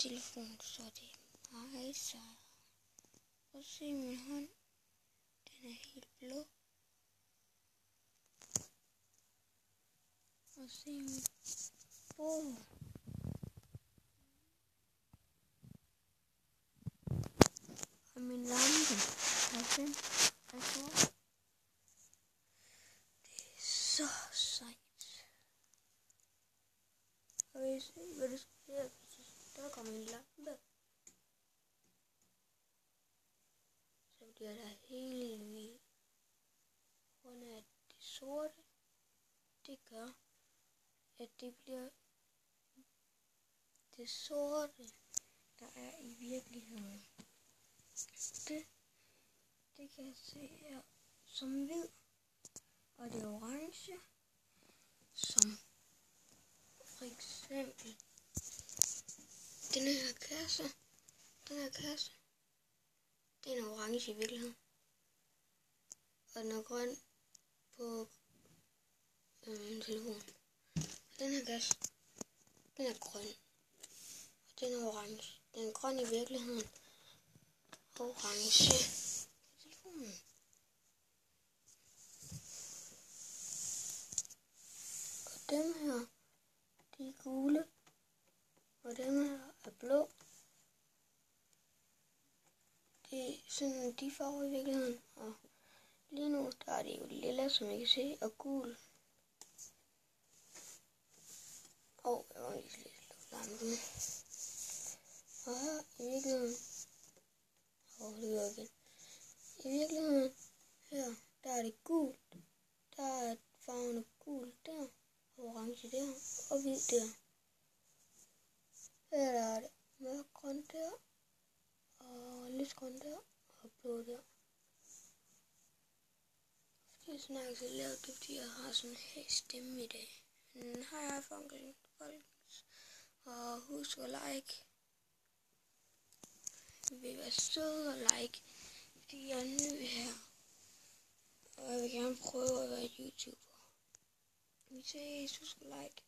telefon, så det er meget sejt. Og se min hånd, den er helt blå. Og se min bord. Og min lampe er den er sort. Det er så sejt. Og vil I se, hvad der sker, hvis der kommer en lampe? Så bliver der helt vildt. Grund af det sorte, det gør, at det bliver det sorte, der er i virkeligheden. Det kan jeg se her som hvid, og det er orange, som for eksempel den her kasse, den er orange i virkeligheden, og den er grøn på telefonen. Den her kasse, den er grøn, og den er orange. Den er grøn i virkeligheden, og orange på telefonen. Og dem her, de er gule, og dem her er blå. Det er sådan de farver i virkeligheden, og lige nu der er det jo lilla, som I kan se, og gul. Og jeg må lige slukke lampen. Og her i virkeligheden, i virkeligheden her, der er det gult. Der er farverne gul der, og orange der, og hvid der. Her der er det mørkgrøn der, og lysgrøn der, og blå der. Fordi jeg snakker så lavt, det er fordi jeg har sådan en hæs stemme i dag. Men hej folkens, og husk at like. I vil være søde og like, fordi jeg er ny her. Og jeg vil gerne prøve at være YouTuber. Vi ses, husk at like.